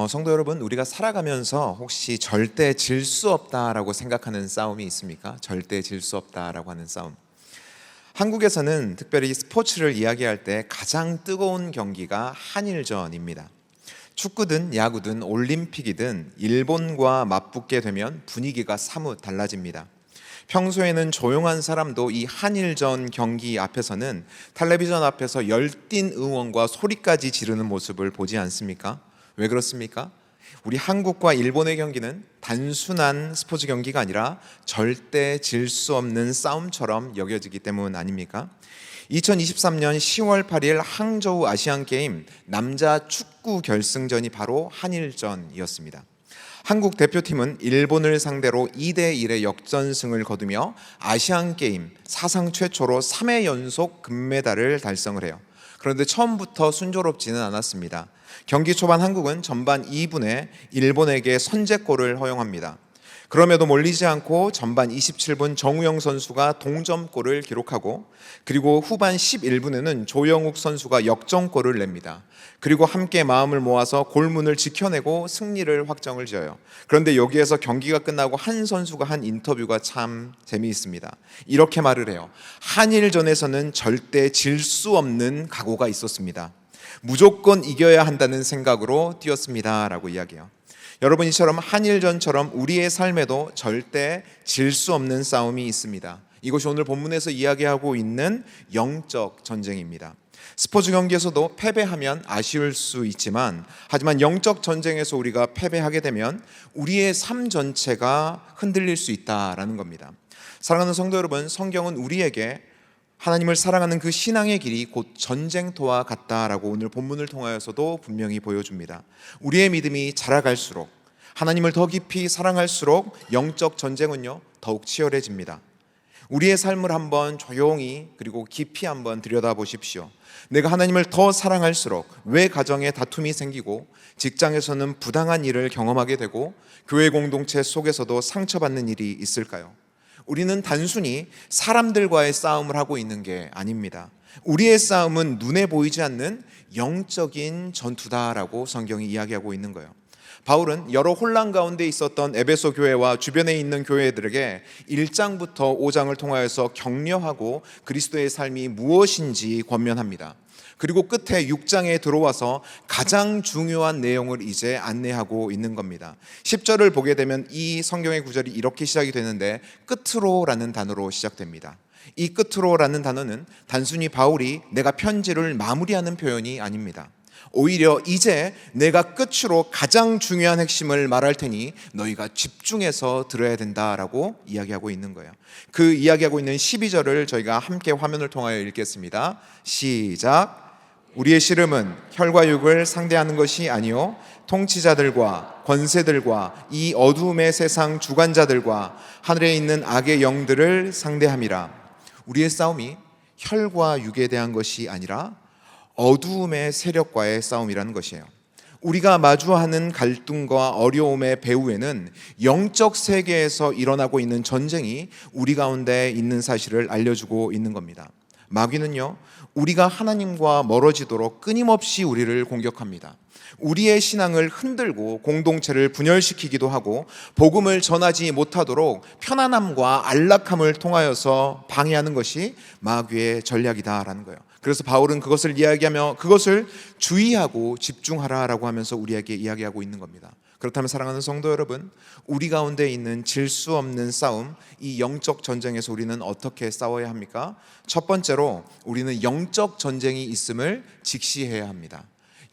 성도 여러분, 우리가 살아가면서 혹시 절대 질 수 없다라고 생각하는 싸움이 있습니까? 절대 질 수 없다라고 하는 싸움. 한국에서는 특별히 스포츠를 이야기할 때 가장 뜨거운 경기가 한일전입니다. 축구든 야구든 올림픽이든 일본과 맞붙게 되면 분위기가 사뭇 달라집니다. 평소에는 조용한 사람도 이 한일전 경기 앞에서는 텔레비전 앞에서 열띤 응원과 소리까지 지르는 모습을 보지 않습니까? 왜 그렇습니까? 우리 한국과 일본의 경기는 단순한 스포츠 경기가 아니라 절대 질 수 없는 싸움처럼 여겨지기 때문 아닙니까? 2023년 10월 8일 항저우 아시안게임 남자 축구 결승전이 바로 한일전이었습니다. 한국 대표팀은 일본을 상대로 2대1의 역전승을 거두며 아시안게임 사상 최초로 3회 연속 금메달을 달성을 해요. 그런데 처음부터 순조롭지는 않았습니다. 경기 초반 한국은 전반 2분에 일본에게 선제골을 허용합니다. 그럼에도 몰리지 않고 전반 27분 정우영 선수가 동점골을 기록하고, 그리고 후반 11분에는 조영욱 선수가 역전골을 냅니다. 그리고 함께 마음을 모아서 골문을 지켜내고 승리를 확정을 지어요. 그런데 여기에서 경기가 끝나고 한 선수가 한 인터뷰가 참 재미있습니다. 이렇게 말을 해요. 한일전에서는 절대 질 수 없는 각오가 있었습니다. 무조건 이겨야 한다는 생각으로 뛰었습니다 라고 이야기해요. 여러분, 이처럼 한일전처럼 우리의 삶에도 절대 질 수 없는 싸움이 있습니다. 이것이 오늘 본문에서 이야기하고 있는 영적 전쟁입니다. 스포츠 경기에서도 패배하면 아쉬울 수 있지만, 하지만 영적 전쟁에서 우리가 패배하게 되면 우리의 삶 전체가 흔들릴 수 있다라는 겁니다. 사랑하는 성도 여러분, 성경은 우리에게 하나님을 사랑하는 그 신앙의 길이 곧 전쟁터와 같다라고 오늘 본문을 통하여서도 분명히 보여줍니다. 우리의 믿음이 자라갈수록, 하나님을 더 깊이 사랑할수록 영적 전쟁은요 더욱 치열해집니다. 우리의 삶을 한번 조용히 그리고 깊이 한번 들여다보십시오. 내가 하나님을 더 사랑할수록 왜 가정에 다툼이 생기고, 직장에서는 부당한 일을 경험하게 되고, 교회 공동체 속에서도 상처받는 일이 있을까요? 우리는 단순히 사람들과의 싸움을 하고 있는 게 아닙니다. 우리의 싸움은 눈에 보이지 않는 영적인 전투다라고 성경이 이야기하고 있는 거예요. 바울은 여러 혼란 가운데 있었던 에베소 교회와 주변에 있는 교회들에게 1장부터 5장을 통하여서 격려하고 그리스도의 삶이 무엇인지 권면합니다. 그리고 끝에 6장에 들어와서 가장 중요한 내용을 이제 안내하고 있는 겁니다. 10절을 보게 되면 이 성경의 구절이 이렇게 시작이 되는데, 끝으로라는 단어로 시작됩니다. 이 끝으로라는 단어는 단순히 바울이 내가 편지를 마무리하는 표현이 아닙니다. 오히려 이제 내가 끝으로 가장 중요한 핵심을 말할 테니 너희가 집중해서 들어야 된다라고 이야기하고 있는 거예요. 그 이야기하고 있는 12절을 저희가 함께 화면을 통하여 읽겠습니다. 시작. 우리의 씨름은 혈과 육을 상대하는 것이 아니요 통치자들과 권세들과 이 어두움의 세상 주관자들과 하늘에 있는 악의 영들을 상대함이라. 우리의 싸움이 혈과 육에 대한 것이 아니라 어두움의 세력과의 싸움이라는 것이에요. 우리가 마주하는 갈등과 어려움의 배후에는 영적 세계에서 일어나고 있는 전쟁이 우리 가운데 있는 사실을 알려주고 있는 겁니다. 마귀는요, 우리가 하나님과 멀어지도록 끊임없이 우리를 공격합니다. 우리의 신앙을 흔들고 공동체를 분열시키기도 하고, 복음을 전하지 못하도록 편안함과 안락함을 통하여서 방해하는 것이 마귀의 전략이다라는 거예요. 그래서 바울은 그것을 이야기하며 그것을 주의하고 집중하라라고 하면서 우리에게 이야기하고 있는 겁니다. 그렇다면 사랑하는 성도 여러분, 우리 가운데 있는 질 수 없는 싸움, 이 영적 전쟁에서 우리는 어떻게 싸워야 합니까? 첫 번째로 우리는 영적 전쟁이 있음을 직시해야 합니다.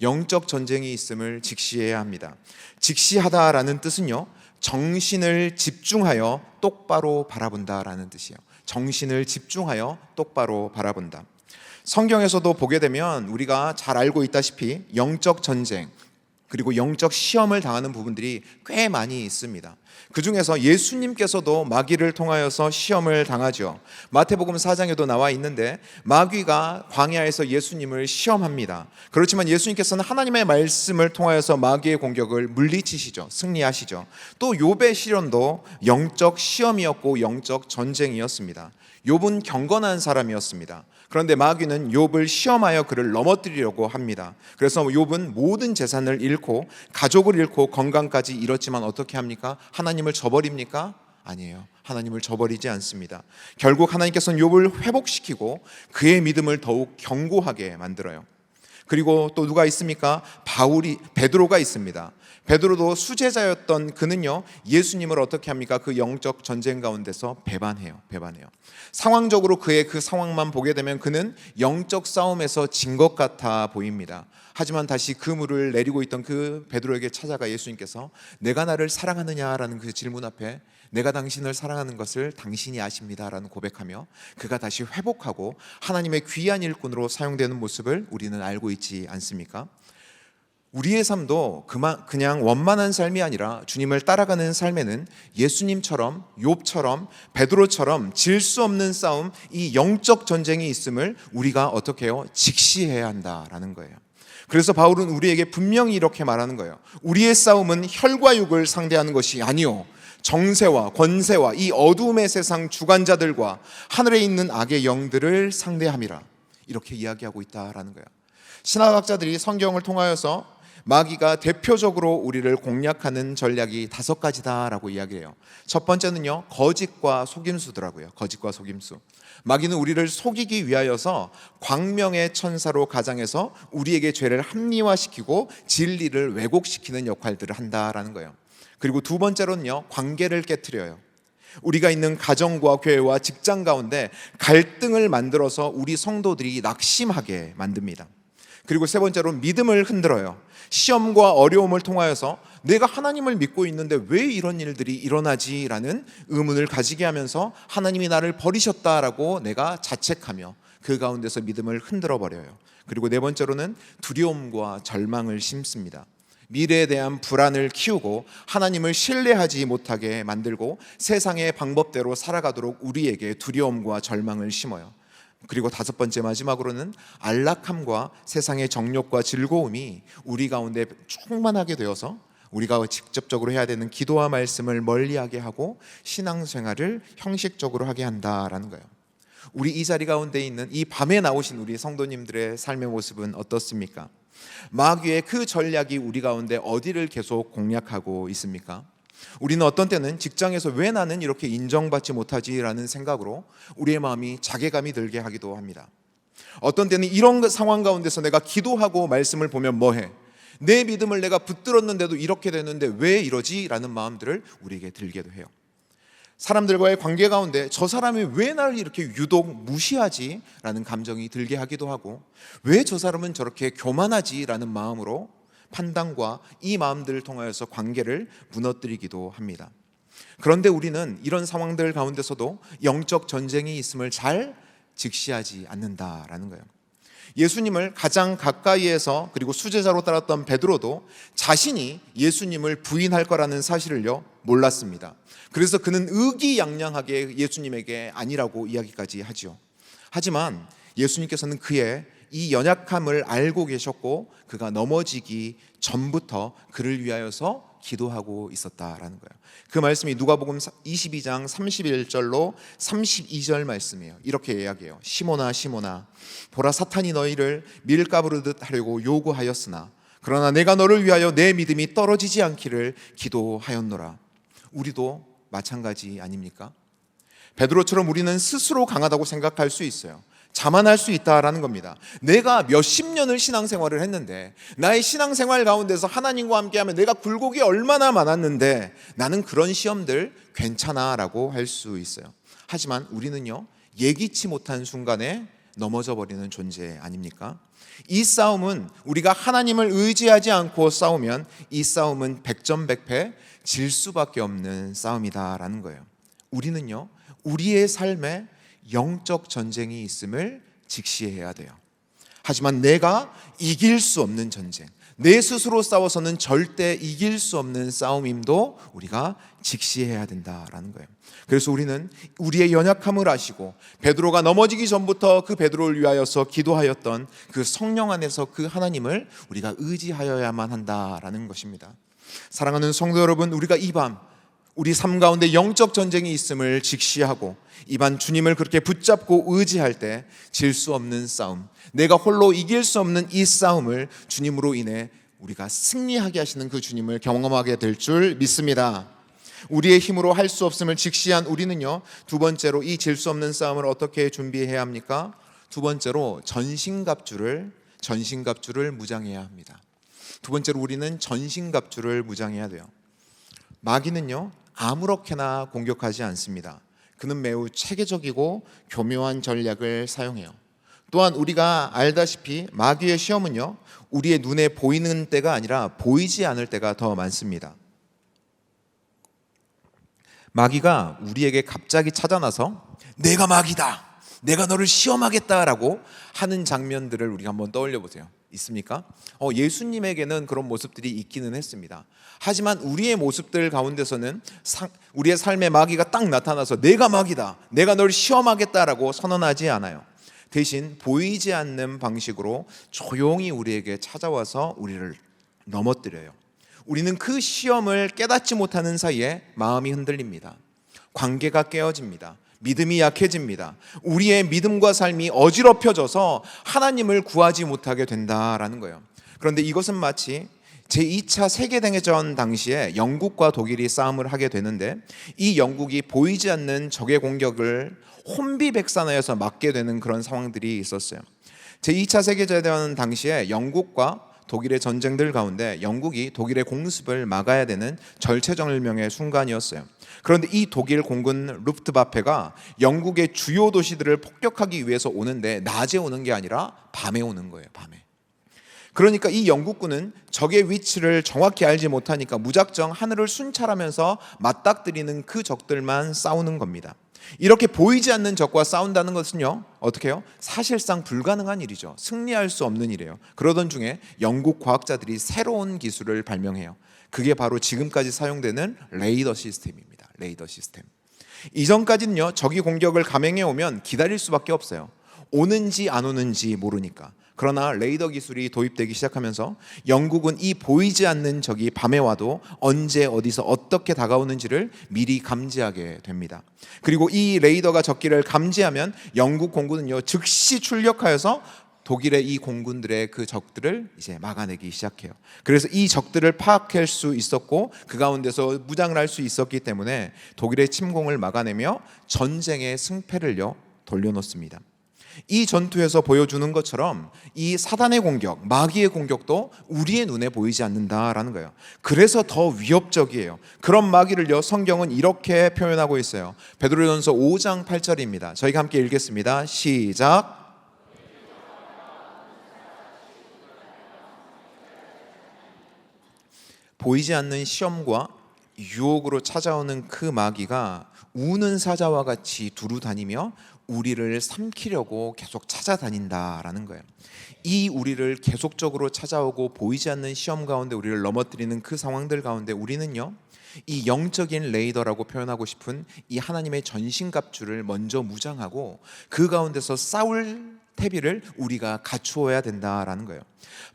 영적 전쟁이 있음을 직시해야 합니다. 직시하다라는 뜻은요, 정신을 집중하여 똑바로 바라본다라는 뜻이에요. 정신을 집중하여 똑바로 바라본다. 성경에서도 보게 되면 우리가 잘 알고 있다시피 영적 전쟁 그리고 영적 시험을 당하는 부분들이 꽤 많이 있습니다. 그 중에서 예수님께서도 마귀를 통하여서 시험을 당하죠. 마태복음 4장에도 나와 있는데 마귀가 광야에서 예수님을 시험합니다. 그렇지만 예수님께서는 하나님의 말씀을 통하여서 마귀의 공격을 물리치시죠. 승리하시죠. 또 욥의 시련도 영적 시험이었고 영적 전쟁이었습니다. 욥은 경건한 사람이었습니다. 그런데 마귀는 욥을 시험하여 그를 넘어뜨리려고 합니다. 그래서 욥은 모든 재산을 잃고 잃고 가족을 잃고 건강까지 잃었지만 어떻게 합니까? 하나님을 저버립니까? 아니에요. 하나님을 저버리지 않습니다. 결국 하나님께서는 욥을 회복시키고 그의 믿음을 더욱 견고하게 만들어요. 그리고 또 누가 있습니까? 베드로가 있습니다. 베드로도 수제자였던 그는요, 예수님을 어떻게 합니까? 그 영적 전쟁 가운데서 배반해요. 상황적으로 그의 그 상황만 보게 되면 그는 영적 싸움에서 진 것 같아 보입니다. 하지만 다시 그물을 내리고 있던 그 베드로에게 찾아가 예수님께서 내가 나를 사랑하느냐라는 그 질문 앞에 내가 당신을 사랑하는 것을 당신이 아십니다라는 고백하며 그가 다시 회복하고 하나님의 귀한 일꾼으로 사용되는 모습을 우리는 알고 있지 않습니까? 우리의 삶도 그냥 원만한 삶이 아니라 주님을 따라가는 삶에는 예수님처럼, 욥처럼, 베드로처럼 질 수 없는 싸움, 이 영적 전쟁이 있음을 우리가 어떻게 해요? 직시해야 한다라는 거예요. 그래서 바울은 우리에게 분명히 이렇게 말하는 거예요. 우리의 싸움은 혈과 육을 상대하는 것이 아니요, 정세와 권세와 이 어두움의 세상 주관자들과 하늘에 있는 악의 영들을 상대함이라, 이렇게 이야기하고 있다라는 거예요. 신학학자들이 성경을 통하여서 마귀가 대표적으로 우리를 공략하는 전략이 5가지다라고 이야기해요. 첫 번째는요, 거짓과 속임수더라고요. 거짓과 속임수. 마귀는 우리를 속이기 위하여서 광명의 천사로 가장해서 우리에게 죄를 합리화시키고 진리를 왜곡시키는 역할들을 한다라는 거예요. 그리고 두 번째로는요, 관계를 깨트려요. 우리가 있는 가정과 교회와 직장 가운데 갈등을 만들어서 우리 성도들이 낙심하게 만듭니다. 그리고 세 번째로 믿음을 흔들어요. 시험과 어려움을 통하여서 내가 하나님을 믿고 있는데 왜 이런 일들이 일어나지? 라는 의문을 가지게 하면서 하나님이 나를 버리셨다라고 내가 자책하며 그 가운데서 믿음을 흔들어 버려요. 그리고 네 번째로는 두려움과 절망을 심습니다. 미래에 대한 불안을 키우고 하나님을 신뢰하지 못하게 만들고 세상의 방법대로 살아가도록 우리에게 두려움과 절망을 심어요. 그리고 5번째 마지막으로는 안락함과 세상의 정욕과 즐거움이 우리 가운데 충만하게 되어서 우리가 직접적으로 해야 되는 기도와 말씀을 멀리하게 하고 신앙생활을 형식적으로 하게 한다라는 거예요. 우리 이 자리 가운데 있는 이 밤에 나오신 우리 성도님들의 삶의 모습은 어떻습니까? 마귀의 그 전략이 우리 가운데 어디를 계속 공략하고 있습니까? 우리는 어떤 때는 직장에서 왜 나는 이렇게 인정받지 못하지라는 생각으로 우리의 마음이 자괴감이 들게 하기도 합니다. 어떤 때는 이런 상황 가운데서 내가 기도하고 말씀을 보면 뭐해? 내 믿음을 내가 붙들었는데도 이렇게 되는데 왜 이러지? 라는 마음들을 우리에게 들게도 해요. 사람들과의 관계 가운데 저 사람이 왜 나를 이렇게 유독 무시하지? 라는 감정이 들게 하기도 하고, 왜 저 사람은 저렇게 교만하지? 라는 마음으로 판단과 이 마음들을 통하여서 관계를 무너뜨리기도 합니다. 그런데 우리는 이런 상황들 가운데서도 영적 전쟁이 있음을 잘 직시하지 않는다라는 거예요. 예수님을 가장 가까이에서 그리고 수제자로 따랐던 베드로도 자신이 예수님을 부인할 거라는 사실을요 몰랐습니다. 그래서 그는 의기양양하게 예수님에게 아니라고 이야기까지 하죠. 하지만 예수님께서는 그의 이 연약함을 알고 계셨고 그가 넘어지기 전부터 그를 위하여서 기도하고 있었다라는 거예요. 그 말씀이 누가복음 22장 31절로 32절 말씀이에요. 이렇게 이야기해요. 시몬아 시몬아 보라 사탄이 너희를 밀가부르듯 하려고 요구하였으나 그러나 내가 너를 위하여 내 믿음이 떨어지지 않기를 기도하였노라. 우리도 마찬가지 아닙니까? 베드로처럼 우리는 스스로 강하다고 생각할 수 있어요. 자만할 수 있다라는 겁니다. 내가 몇십 년을 신앙생활을 했는데 나의 신앙생활 가운데서 하나님과 함께하면 내가 굴곡이 얼마나 많았는데 나는 그런 시험들 괜찮아라고 할 수 있어요. 하지만 우리는요 예기치 못한 순간에 넘어져 버리는 존재 아닙니까? 이 싸움은 우리가 하나님을 의지하지 않고 싸우면 이 싸움은 백전백패 질 수밖에 없는 싸움이다라는 거예요. 우리는요 우리의 삶에 영적 전쟁이 있음을 직시해야 돼요. 하지만 내가 이길 수 없는 전쟁, 내 스스로 싸워서는 절대 이길 수 없는 싸움임도 우리가 직시해야 된다라는 거예요. 그래서 우리는 우리의 연약함을 아시고 베드로가 넘어지기 전부터 그 베드로를 위하여서 기도하였던 그 성령 안에서 그 하나님을 우리가 의지하여야만 한다라는 것입니다. 사랑하는 성도 여러분, 우리가 이 밤 우리 삶 가운데 영적 전쟁이 있음을 직시하고 이반 주님을 그렇게 붙잡고 의지할 때 질 수 없는 싸움, 내가 홀로 이길 수 없는 이 싸움을 주님으로 인해 우리가 승리하게 하시는 그 주님을 경험하게 될 줄 믿습니다. 우리의 힘으로 할 수 없음을 직시한 우리는요, 두 번째로 이 질 수 없는 싸움을 어떻게 준비해야 합니까? 두 번째로 전신갑주를 무장해야 합니다. 두 번째로 우리는 전신갑주를 무장해야 돼요. 마귀는요, 아무렇게나 공격하지 않습니다. 그는 매우 체계적이고 교묘한 전략을 사용해요. 또한 우리가 알다시피 마귀의 시험은요, 우리의 눈에 보이는 때가 아니라 보이지 않을 때가 더 많습니다. 마귀가 우리에게 갑자기 찾아나서 내가 마귀다, 내가 너를 시험하겠다라고 하는 장면들을 우리가 한번 떠올려 보세요. 있습니까? 예수님에게는 그런 모습들이 있기는 했습니다. 하지만 우리의 모습들 가운데서는 우리의 삶에 마귀가 딱 나타나서 내가 마귀다, 내가 너를 시험하겠다라고 선언하지 않아요. 대신 보이지 않는 방식으로 조용히 우리에게 찾아와서 우리를 넘어뜨려요. 우리는 그 시험을 깨닫지 못하는 사이에 마음이 흔들립니다. 관계가 깨어집니다. 믿음이 약해집니다. 우리의 믿음과 삶이 어지럽혀져서 하나님을 구하지 못하게 된다라는 거예요. 그런데 이것은 마치 제2차 세계대전 당시에 영국과 독일이 싸움을 하게 되는데, 이 영국이 보이지 않는 적의 공격을 혼비백산하여서 막게 되는 그런 상황들이 있었어요. 제2차 세계대전 당시에 영국과 독일의 전쟁들 가운데 영국이 독일의 공습을 막아야 되는 절체절명의 순간이었어요. 그런데 이 독일 공군 루프트와페가 영국의 주요 도시들을 폭격하기 위해서 오는데 낮에 오는 게 아니라 밤에 오는 거예요. 밤에. 그러니까 이 영국군은 적의 위치를 정확히 알지 못하니까 무작정 하늘을 순찰하면서 맞닥뜨리는 그 적들만 싸우는 겁니다. 이렇게 보이지 않는 적과 싸운다는 것은요, 어떻게 해요? 사실상 불가능한 일이죠. 승리할 수 없는 일이에요. 그러던 중에 영국 과학자들이 새로운 기술을 발명해요. 그게 바로 지금까지 사용되는 레이더 시스템입니다. 레이더 시스템. 이전까지는요, 적이 공격을 감행해 오면 기다릴 수밖에 없어요. 오는지 안 오는지 모르니까. 그러나 레이더 기술이 도입되기 시작하면서 영국은 이 보이지 않는 적이 밤에 와도 언제 어디서 어떻게 다가오는지를 미리 감지하게 됩니다. 그리고 이 레이더가 적기를 감지하면 영국 공군은요, 즉시 출격하여서 독일의 이 공군들의 그 적들을 이제 막아내기 시작해요. 그래서 이 적들을 파악할 수 있었고 그 가운데서 무장을 할 수 있었기 때문에 독일의 침공을 막아내며 전쟁의 승패를요, 돌려놓습니다. 이 전투에서 보여주는 것처럼 이 사단의 공격, 마귀의 공격도 우리의 눈에 보이지 않는다라는 거예요. 그래서 더 위협적이에요. 그런 마귀를요, 성경은 이렇게 표현하고 있어요. 베드로전서 5장 8절입니다. 저희가 함께 읽겠습니다. 시작. 보이지 않는 시험과 유혹으로 찾아오는 그 마귀가 우는 사자와 같이 두루 다니며 우리를 삼키려고 계속 찾아다닌다라는 거예요. 이 우리를 계속적으로 찾아오고 보이지 않는 시험 가운데 우리를 넘어뜨리는 그 상황들 가운데 우리는요, 이 영적인 레이더라고 표현하고 싶은 이 하나님의 전신갑주를 먼저 무장하고 그 가운데서 싸울 태비를 우리가 갖추어야 된다라는 거예요.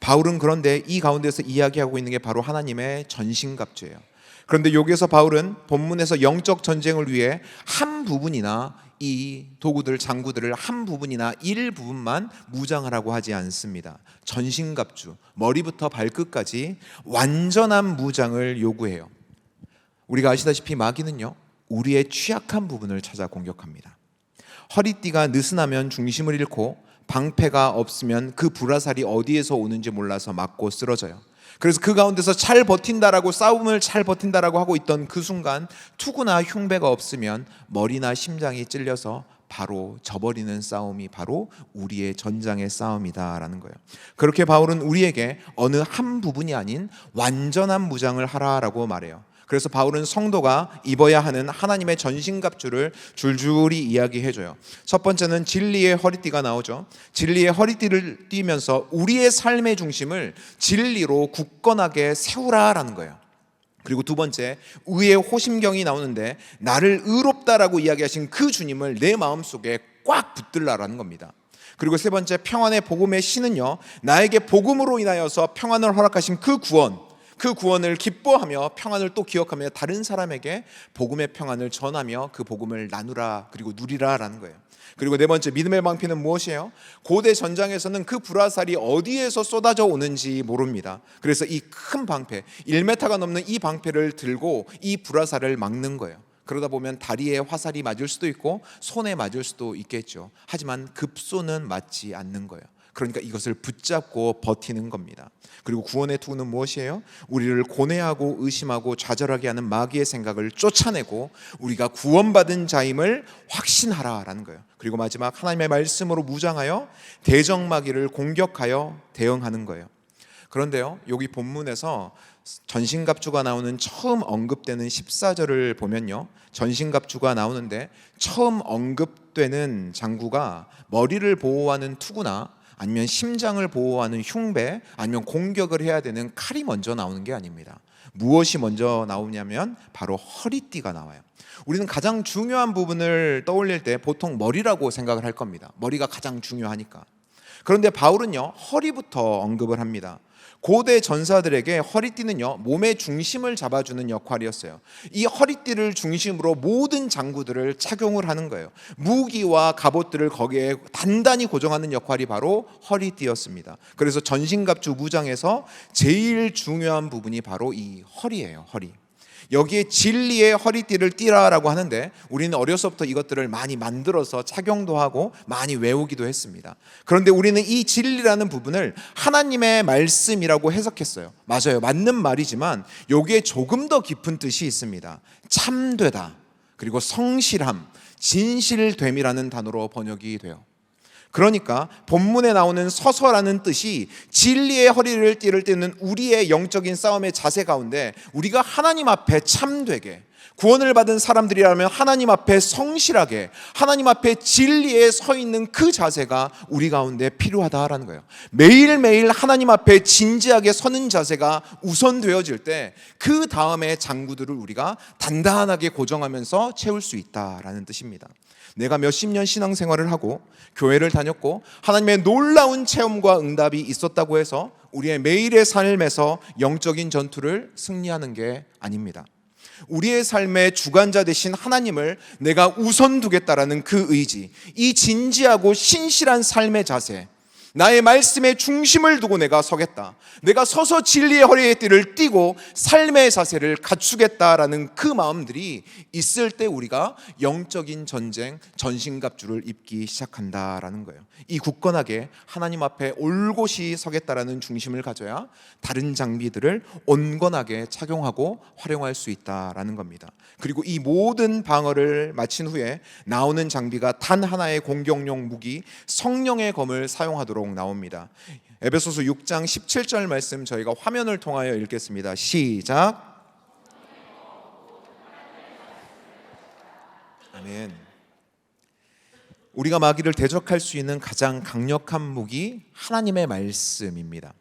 바울은 그런데 이 가운데서 이야기하고 있는 게 바로 하나님의 전신갑주예요. 그런데 여기서 바울은 본문에서 영적 전쟁을 위해 한 부분이나 이 도구들, 장구들을 한 부분이나 일부분만 무장하라고 하지 않습니다. 전신갑주, 머리부터 발끝까지 완전한 무장을 요구해요. 우리가 아시다시피 마귀는요, 우리의 취약한 부분을 찾아 공격합니다. 허리띠가 느슨하면 중심을 잃고 방패가 없으면 그 불화살이 어디에서 오는지 몰라서 맞고 쓰러져요. 그래서 그 가운데서 잘 버틴다라고, 싸움을 잘 버틴다라고 하고 있던 그 순간 투구나 흉배가 없으면 머리나 심장이 찔려서 바로 져버리는 싸움이 바로 우리의 전장의 싸움이다라는 거예요. 그렇게 바울은 우리에게 어느 한 부분이 아닌 완전한 무장을 하라라고 말해요. 그래서 바울은 성도가 입어야 하는 하나님의 전신갑주를 줄줄이 이야기해줘요. 첫 번째는 진리의 허리띠가 나오죠. 진리의 허리띠를 띠면서 우리의 삶의 중심을 진리로 굳건하게 세우라라는 거예요. 그리고 두 번째, 의의 호심경이 나오는데 나를 의롭다라고 이야기하신 그 주님을 내 마음속에 꽉 붙들라라는 겁니다. 그리고 세 번째, 평안의 복음의 신은요, 나에게 복음으로 인하여서 평안을 허락하신 그 구원을 기뻐하며 평안을 또 기억하며 다른 사람에게 복음의 평안을 전하며 그 복음을 나누라, 그리고 누리라라는 거예요. 그리고 네 번째, 믿음의 방패는 무엇이에요? 고대 전장에서는 그 불화살이 어디에서 쏟아져 오는지 모릅니다. 그래서 이 큰 방패, 1m가 넘는 이 방패를 들고 이 불화살을 막는 거예요. 그러다 보면 다리에 화살이 맞을 수도 있고 손에 맞을 수도 있겠죠. 하지만 급소는 맞지 않는 거예요. 그러니까 이것을 붙잡고 버티는 겁니다. 그리고 구원의 투구는 무엇이에요? 우리를 고뇌하고 의심하고 좌절하게 하는 마귀의 생각을 쫓아내고 우리가 구원받은 자임을 확신하라라는 거예요. 그리고 마지막, 하나님의 말씀으로 무장하여 대적마귀를 공격하여 대응하는 거예요. 그런데요, 여기 본문에서 전신갑주가 나오는 처음 언급되는 14절을 보면요, 전신갑주가 나오는데 처음 언급되는 장구가 머리를 보호하는 투구나 아니면 심장을 보호하는 흉배, 아니면 공격을 해야 되는 칼이 먼저 나오는 게 아닙니다. 무엇이 먼저 나오냐면 바로 허리띠가 나와요. 우리는 가장 중요한 부분을 떠올릴 때 보통 머리라고 생각을 할 겁니다. 머리가 가장 중요하니까. 그런데 바울은요, 허리부터 언급을 합니다. 고대 전사들에게 허리띠는요, 몸의 중심을 잡아주는 역할이었어요. 이 허리띠를 중심으로 모든 장구들을 착용을 하는 거예요. 무기와 갑옷들을 거기에 단단히 고정하는 역할이 바로 허리띠였습니다. 그래서 전신갑주 무장에서 제일 중요한 부분이 바로 이 허리예요. 허리. 여기에 진리의 허리띠를 띠라라고 하는데 우리는 어려서부터 이것들을 많이 만들어서 착용도 하고 많이 외우기도 했습니다. 그런데 우리는 이 진리라는 부분을 하나님의 말씀이라고 해석했어요. 맞아요, 맞는 말이지만 여기에 조금 더 깊은 뜻이 있습니다. 참되다, 그리고 성실함, 진실됨이라는 단어로 번역이 돼요. 그러니까 본문에 나오는 서서라는 뜻이 진리의 허리를 띠를 때는 우리의 영적인 싸움의 자세 가운데 우리가 하나님 앞에 참되게, 구원을 받은 사람들이라면 하나님 앞에 성실하게, 하나님 앞에 진리에 서 있는 그 자세가 우리 가운데 필요하다라는 거예요. 매일매일 하나님 앞에 진지하게 서는 자세가 우선되어질 때 그 다음에 장구들을 우리가 단단하게 고정하면서 채울 수 있다라는 뜻입니다. 내가 몇십 년 신앙생활을 하고 교회를 다녔고 하나님의 놀라운 체험과 응답이 있었다고 해서 우리의 매일의 삶에서 영적인 전투를 승리하는 게 아닙니다. 우리의 삶의 주관자 되신 하나님을 내가 우선 두겠다라는 그 의지, 이 진지하고 신실한 삶의 자세, 나의 말씀에 중심을 두고 내가 서겠다, 내가 서서 진리의 허리에 띠를 띠고 삶의 자세를 갖추겠다라는 그 마음들이 있을 때 우리가 영적인 전쟁, 전신갑주를 입기 시작한다라는 거예요. 이 굳건하게 하나님 앞에 올곧이 서겠다라는 중심을 가져야 다른 장비들을 온건하게 착용하고 활용할 수 있다라는 겁니다. 그리고 이 모든 방어를 마친 후에 나오는 장비가 단 하나의 공격용 무기, 성령의 검을 사용하도록 나옵니다. 에베소서 6장 17절 말씀 저희가 화면을 통하여 읽겠습니다. 시작. 아멘. 우리가 마귀를 대적할 수 있는 가장 강력한 무기, 하나님의 말씀입니다.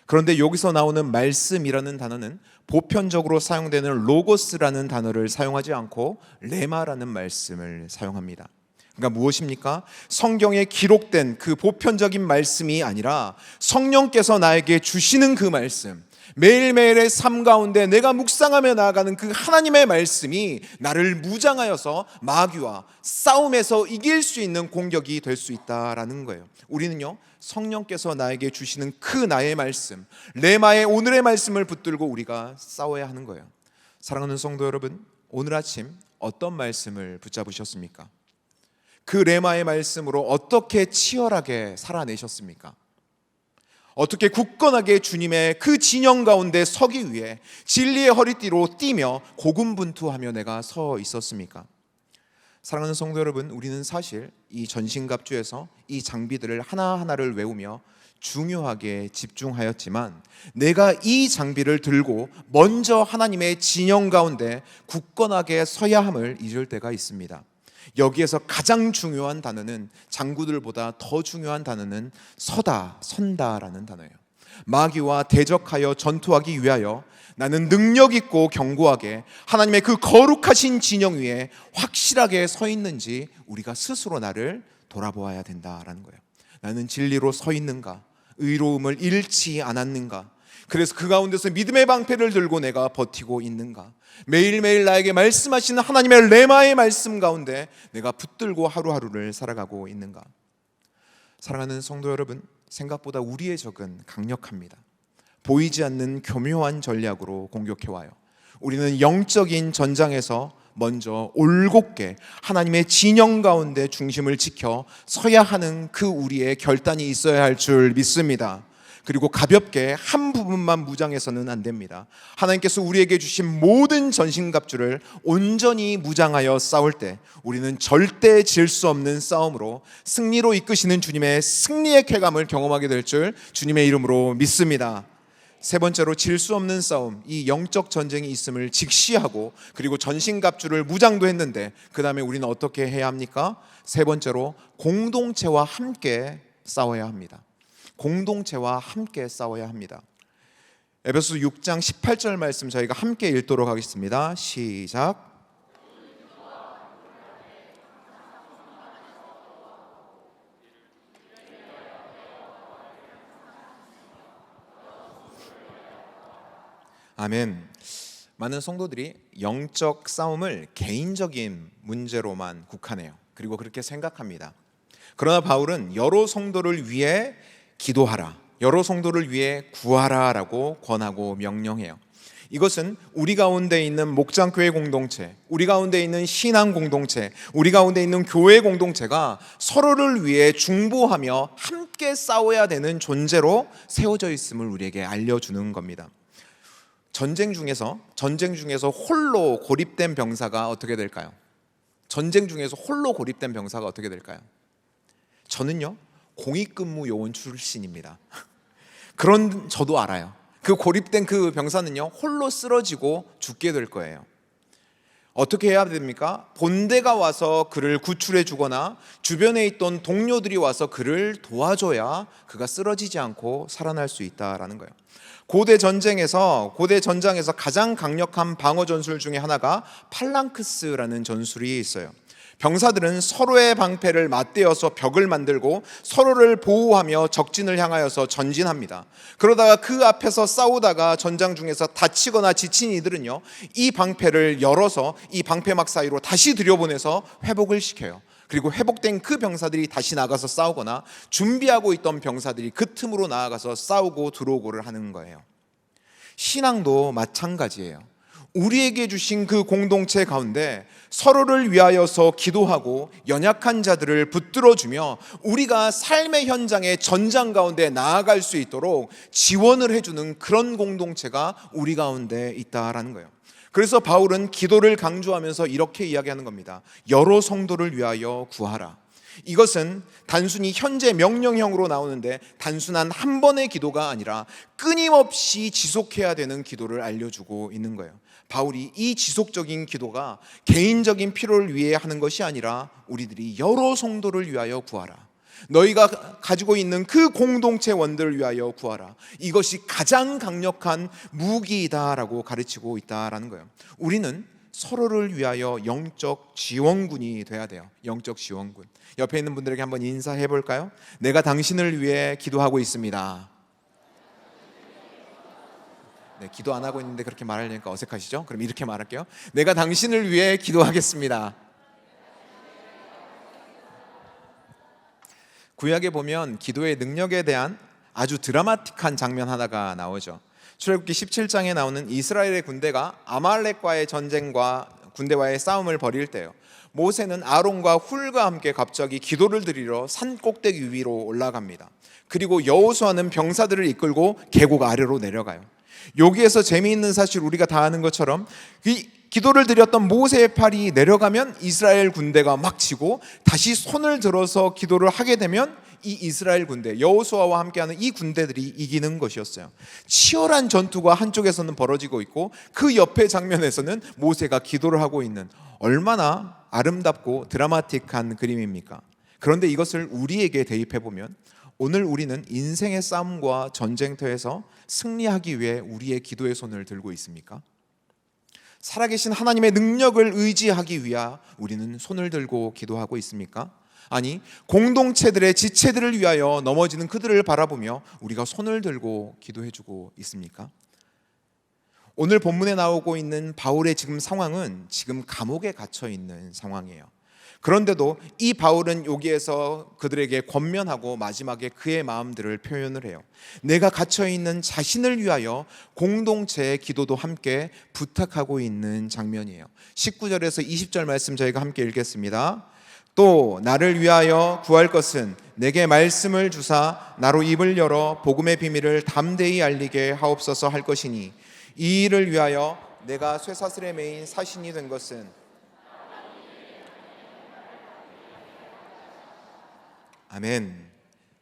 그런데 여기서 나오는 말씀이라는 단어는 보편적으로 사용되는 로고스라는 단어를 사용하지 않고 레마라는 말씀을 사용합니다. 그러니까 무엇입니까? 성경에 기록된 그 보편적인 말씀이 아니라 성령께서 나에게 주시는 그 말씀, 매일매일의 삶 가운데 내가 묵상하며 나아가는 그 하나님의 말씀이 나를 무장하여서 마귀와 싸움에서 이길 수 있는 공격이 될 수 있다라는 거예요. 우리는요, 성령께서 나에게 주시는 그 나의 말씀, 레마의 오늘의 말씀을 붙들고 우리가 싸워야 하는 거예요. 사랑하는 성도 여러분, 오늘 아침 어떤 말씀을 붙잡으셨습니까? 그 레마의 말씀으로 어떻게 치열하게 살아내셨습니까? 어떻게 굳건하게 주님의 그 진영 가운데 서기 위해 진리의 허리띠로 뛰며 고군분투하며 내가 서 있었습니까? 사랑하는 성도 여러분, 우리는 사실 이 전신갑주에서 이 장비들을 하나하나를 외우며 중요하게 집중하였지만 내가 이 장비를 들고 먼저 하나님의 진영 가운데 굳건하게 서야 함을 잊을 때가 있습니다. 여기에서 가장 중요한 단어는, 장구들보다 더 중요한 단어는 선다라는 단어예요. 마귀와 대적하여 전투하기 위하여 나는 능력 있고 견고하게 하나님의 그 거룩하신 진영 위에 확실하게 서 있는지 우리가 스스로 나를 돌아보아야 된다라는 거예요. 나는 진리로 서 있는가? 의로움을 잃지 않았는가? 그래서 그 가운데서 믿음의 방패를 들고 내가 버티고 있는가? 매일매일 나에게 말씀하시는 하나님의 레마의 말씀 가운데 내가 붙들고 하루하루를 살아가고 있는가? 사랑하는 성도 여러분, 생각보다 우리의 적은 강력합니다. 보이지 않는 교묘한 전략으로 공격해와요. 우리는 영적인 전장에서 먼저 올곧게 하나님의 진영 가운데 중심을 지켜 서야 하는 그 우리의 결단이 있어야 할 줄 믿습니다. 그리고 가볍게 한 부분만 무장해서는 안 됩니다. 하나님께서 우리에게 주신 모든 전신갑주를 온전히 무장하여 싸울 때 우리는 절대 질 수 없는 싸움으로 승리로 이끄시는 주님의 승리의 쾌감을 경험하게 될 줄 주님의 이름으로 믿습니다. 세 번째로 질 수 없는 싸움, 이 영적 전쟁이 있음을 직시하고 그리고 전신갑주를 무장도 했는데 그 다음에 우리는 어떻게 해야 합니까? 세 번째로 공동체와 함께 싸워야 합니다. 공동체와 함께 싸워야 합니다. 에베소 6장 18절 말씀 저희가 함께 읽도록 하겠습니다. 시작. 아멘. 많은 성도들이 영적 싸움을 개인적인 문제로만 국한해요. 그리고 그렇게 생각합니다. 그러나 바울은 여러 성도를 위해 기도하라, 여러 성도를 위해 구하라 라고 권하고 명령해요. 이것은 우리 가운데 있는 목장교회 공동체, 우리 가운데 있는 신앙 공동체, 우리 가운데 있는 교회 공동체가 서로를 위해 중보하며 함께 싸워야 되는 존재로 세워져 있음을 우리에게 알려주는 겁니다. 전쟁 중에서 홀로 고립된 병사가 어떻게 될까요? 전쟁 중에서 홀로 고립된 병사가 어떻게 될까요? 저는요, 공익근무 요원 출신입니다. 그런 저도 알아요. 그 고립된 그 병사는요, 홀로 쓰러지고 죽게 될 거예요. 어떻게 해야 됩니까? 본대가 와서 그를 구출해 주거나 주변에 있던 동료들이 와서 그를 도와줘야 그가 쓰러지지 않고 살아날 수 있다라는 거예요. 고대 전장에서 가장 강력한 방어 전술 중에 하나가 팔랑크스라는 전술이 있어요. 병사들은 서로의 방패를 맞대어서 벽을 만들고 서로를 보호하며 적진을 향하여서 전진합니다. 그러다가 그 앞에서 싸우다가 전장 중에서 다치거나 지친 이들은요, 이 방패를 열어서 이 방패막 사이로 다시 들여보내서 회복을 시켜요. 그리고 회복된 그 병사들이 다시 나가서 싸우거나 준비하고 있던 병사들이 그 틈으로 나아가서 싸우고 들어오고를 하는 거예요. 신앙도 마찬가지예요. 우리에게 주신 그 공동체 가운데 서로를 위하여서 기도하고 연약한 자들을 붙들어주며 우리가 삶의 현장의 전장 가운데 나아갈 수 있도록 지원을 해주는 그런 공동체가 우리 가운데 있다라는 거예요. 그래서 바울은 기도를 강조하면서 이렇게 이야기하는 겁니다. 여러 성도를 위하여 구하라. 이것은 단순히 현재 명령형으로 나오는데 단순한 한 번의 기도가 아니라 끊임없이 지속해야 되는 기도를 알려주고 있는 거예요. 바울이 이 지속적인 기도가 개인적인 필요를 위해 하는 것이 아니라 우리들이 여러 성도를 위하여 구하라. 너희가 가지고 있는 그 공동체원들을 위하여 구하라. 이것이 가장 강력한 무기이다라고 가르치고 있다라는 거예요. 우리는 서로를 위하여 영적 지원군이 돼야 돼요. 영적 지원군. 옆에 있는 분들에게 한번 인사해 볼까요? 내가 당신을 위해 기도하고 있습니다. 네, 기도 안 하고 있는데 그렇게 말하려니까 어색하시죠? 그럼 이렇게 말할게요. 내가 당신을 위해 기도하겠습니다. 구약에 보면 기도의 능력에 대한 아주 드라마틱한 장면 하나가 나오죠. 출애굽기 17장에 나오는 이스라엘의 군대가 아말렉과의 전쟁과 군대와의 싸움을 벌일 때요, 모세는 아론과 훌과 함께 갑자기 기도를 드리러 산 꼭대기 위로 올라갑니다. 그리고 여호수아는 병사들을 이끌고 계곡 아래로 내려가요. 여기에서 재미있는 사실, 우리가 다 아는 것처럼 이 기도를 드렸던 모세의 팔이 내려가면 이스라엘 군대가 막 치고 다시 손을 들어서 기도를 하게 되면 이 이스라엘 군대, 여호수아와 함께하는 이 군대들이 이기는 것이었어요. 치열한 전투가 한쪽에서는 벌어지고 있고 그 옆의 장면에서는 모세가 기도를 하고 있는, 얼마나 아름답고 드라마틱한 그림입니까? 그런데 이것을 우리에게 대입해 보면 오늘 우리는 인생의 싸움과 전쟁터에서 승리하기 위해 우리의 기도의 손을 들고 있습니까? 살아계신 하나님의 능력을 의지하기 위해 우리는 손을 들고 기도하고 있습니까? 아니, 공동체들의 지체들을 위하여 넘어지는 그들을 바라보며 우리가 손을 들고 기도해주고 있습니까? 오늘 본문에 나오고 있는 바울의 지금 상황은 지금 감옥에 갇혀 있는 상황이에요. 그런데도 이 바울은 여기에서 그들에게 권면하고 마지막에 그의 마음들을 표현을 해요. 내가 갇혀 있는 자신을 위하여 공동체의 기도도 함께 부탁하고 있는 장면이에요. 19절에서 20절 말씀 저희가 함께 읽겠습니다. 또 나를 위하여 구할 것은 내게 말씀을 주사 나로 입을 열어 복음의 비밀을 담대히 알리게 하옵소서 할 것이니 이 일을 위하여 내가 쇠사슬에 매인 사신이 된 것은 아멘.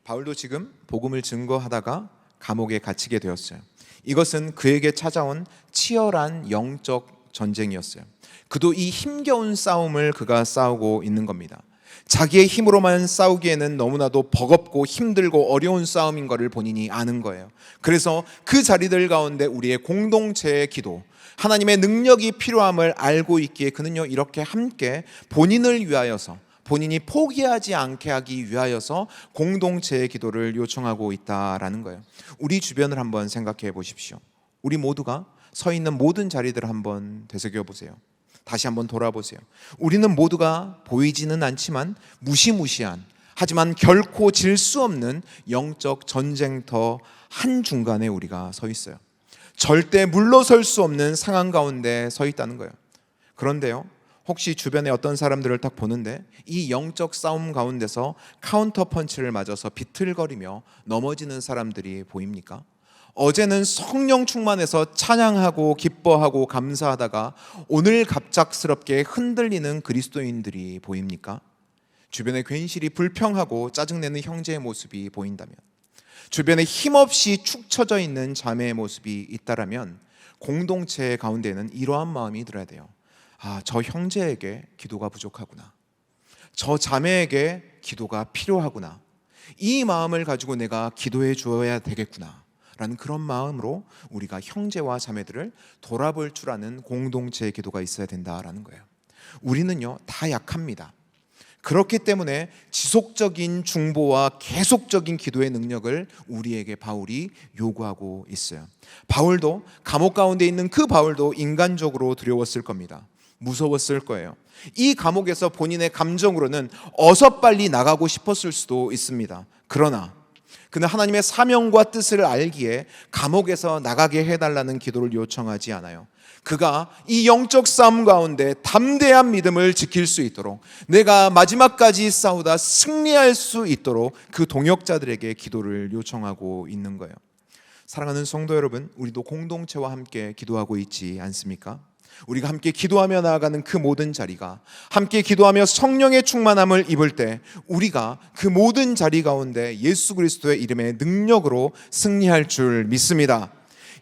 바울도 지금 복음을 증거하다가 감옥에 갇히게 되었어요. 이것은 그에게 찾아온 치열한 영적 전쟁이었어요. 그도 이 힘겨운 싸움을 그가 싸우고 있는 겁니다. 자기의 힘으로만 싸우기에는 너무나도 버겁고 힘들고 어려운 싸움인 것을 본인이 아는 거예요. 그래서 그 자리들 가운데 우리의 공동체의 기도, 하나님의 능력이 필요함을 알고 있기에 그는요 이렇게 함께 본인을 위하여서, 본인이 포기하지 않게 하기 위하여서 공동체의 기도를 요청하고 있다라는 거예요. 우리 주변을 한번 생각해 보십시오. 우리 모두가 서 있는 모든 자리들을 한번 되새겨 보세요. 다시 한번 돌아보세요. 우리는 모두가 보이지는 않지만 무시무시한, 하지만 결코 질 수 없는 영적 전쟁터 한중간에 우리가 서 있어요. 절대 물러설 수 없는 상황 가운데 서 있다는 거예요. 그런데요, 혹시 주변에 어떤 사람들을 딱 보는데 이 영적 싸움 가운데서 카운터 펀치를 맞아서 비틀거리며 넘어지는 사람들이 보입니까? 어제는 성령 충만해서 찬양하고 기뻐하고 감사하다가 오늘 갑작스럽게 흔들리는 그리스도인들이 보입니까? 주변에 괜시리 불평하고 짜증내는 형제의 모습이 보인다면, 주변에 힘없이 축 처져 있는 자매의 모습이 있다라면 공동체 가운데는 이러한 마음이 들어야 돼요. 아, 저 형제에게 기도가 부족하구나. 저 자매에게 기도가 필요하구나. 이 마음을 가지고 내가 기도해 주어야 되겠구나 라는 그런 마음으로 우리가 형제와 자매들을 돌아볼 줄 아는 공동체의 기도가 있어야 된다라는 거예요. 우리는요 다 약합니다. 그렇기 때문에 지속적인 중보와 계속적인 기도의 능력을 우리에게 바울이 요구하고 있어요. 바울도, 감옥 가운데 있는 그 바울도 인간적으로 두려웠을 겁니다. 무서웠을 거예요. 이 감옥에서 본인의 감정으로는 어서 빨리 나가고 싶었을 수도 있습니다. 그러나 그는 하나님의 사명과 뜻을 알기에 감옥에서 나가게 해달라는 기도를 요청하지 않아요. 그가 이 영적 싸움 가운데 담대한 믿음을 지킬 수 있도록, 내가 마지막까지 싸우다 승리할 수 있도록 그 동역자들에게 기도를 요청하고 있는 거예요. 사랑하는 성도 여러분, 우리도 공동체와 함께 기도하고 있지 않습니까? 우리가 함께 기도하며 나아가는 그 모든 자리가, 함께 기도하며 성령의 충만함을 입을 때 우리가 그 모든 자리 가운데 예수 그리스도의 이름의 능력으로 승리할 줄 믿습니다.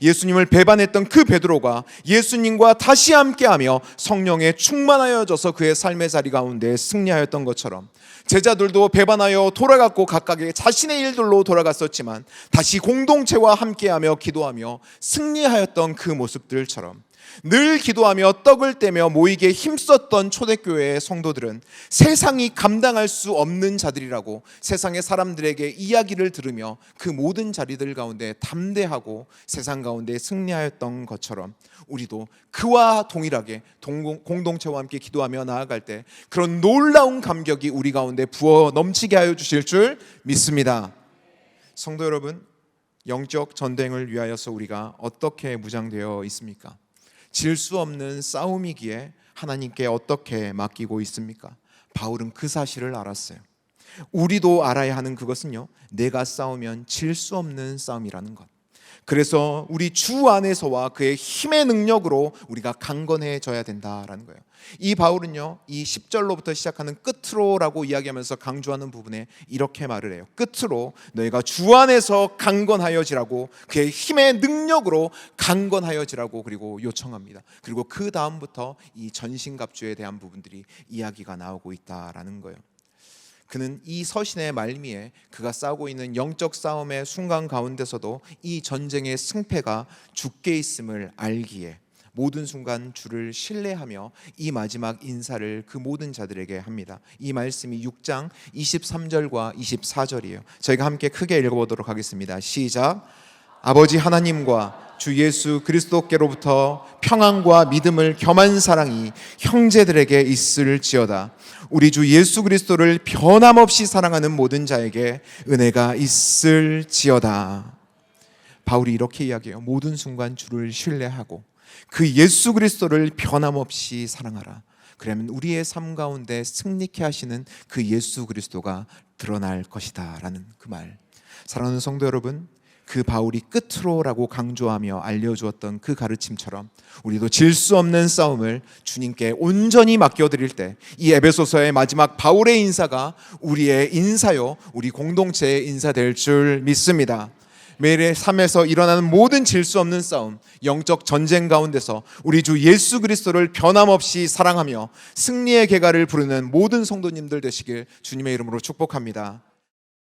예수님을 배반했던 그 베드로가 예수님과 다시 함께하며 성령에 충만하여져서 그의 삶의 자리 가운데 승리하였던 것처럼, 제자들도 배반하여 돌아갔고 각각의 자신의 일들로 돌아갔었지만 다시 공동체와 함께하며 기도하며 승리하였던 그 모습들처럼, 늘 기도하며 떡을 떼며 모이기에 힘썼던 초대교회의 성도들은 세상이 감당할 수 없는 자들이라고 세상의 사람들에게 이야기를 들으며 그 모든 자리들 가운데 담대하고 세상 가운데 승리하였던 것처럼, 우리도 그와 동일하게 공동체와 함께 기도하며 나아갈 때 그런 놀라운 감격이 우리 가운데 부어 넘치게 하여 주실 줄 믿습니다. 성도 여러분, 영적 전쟁을 위하여서 우리가 어떻게 무장되어 있습니까? 질 수 없는 싸움이기에 하나님께 어떻게 맡기고 있습니까? 바울은 그 사실을 알았어요. 우리도 알아야 하는 그것은요, 내가 싸우면 질 수 없는 싸움이라는 것. 그래서 우리 주 안에서와 그의 힘의 능력으로 우리가 강건해져야 된다라는 거예요. 이 바울은요, 이 10절로부터 시작하는 끝으로라고 이야기하면서 강조하는 부분에 이렇게 말을 해요. 끝으로 너희가 주 안에서 강건하여지라고, 그의 힘의 능력으로 강건하여지라고 그리고 요청합니다. 그리고 그 다음부터 이 전신갑주에 대한 부분들이 이야기가 나오고 있다라는 거예요. 그는 이 서신의 말미에 그가 싸우고 있는 영적 싸움의 순간 가운데서도 이 전쟁의 승패가 주께 있음을 알기에 모든 순간 주를 신뢰하며 이 마지막 인사를 그 모든 자들에게 합니다. 이 말씀이 6장 23절과 24절이에요. 저희가 함께 크게 읽어보도록 하겠습니다. 시작. 아버지 하나님과 주 예수 그리스도께로부터 평안과 믿음을 겸한 사랑이 형제들에게 있을지어다. 우리 주 예수 그리스도를 변함없이 사랑하는 모든 자에게 은혜가 있을지어다. 바울이 이렇게 이야기해요. 모든 순간 주를 신뢰하고 그 예수 그리스도를 변함없이 사랑하라. 그러면 우리의 삶 가운데 승리케 하시는 그 예수 그리스도가 드러날 것이다 라는 그 말. 사랑하는 성도 여러분, 그 바울이 끝으로라고 강조하며 알려주었던 그 가르침처럼 우리도 질 수 없는 싸움을 주님께 온전히 맡겨드릴 때 이 에베소서의 마지막 바울의 인사가 우리의 인사요, 우리 공동체의 인사될 줄 믿습니다. 매일의 삶에서 일어나는 모든 질 수 없는 싸움, 영적 전쟁 가운데서 우리 주 예수 그리스도를 변함없이 사랑하며 승리의 계가를 부르는 모든 성도님들 되시길 주님의 이름으로 축복합니다.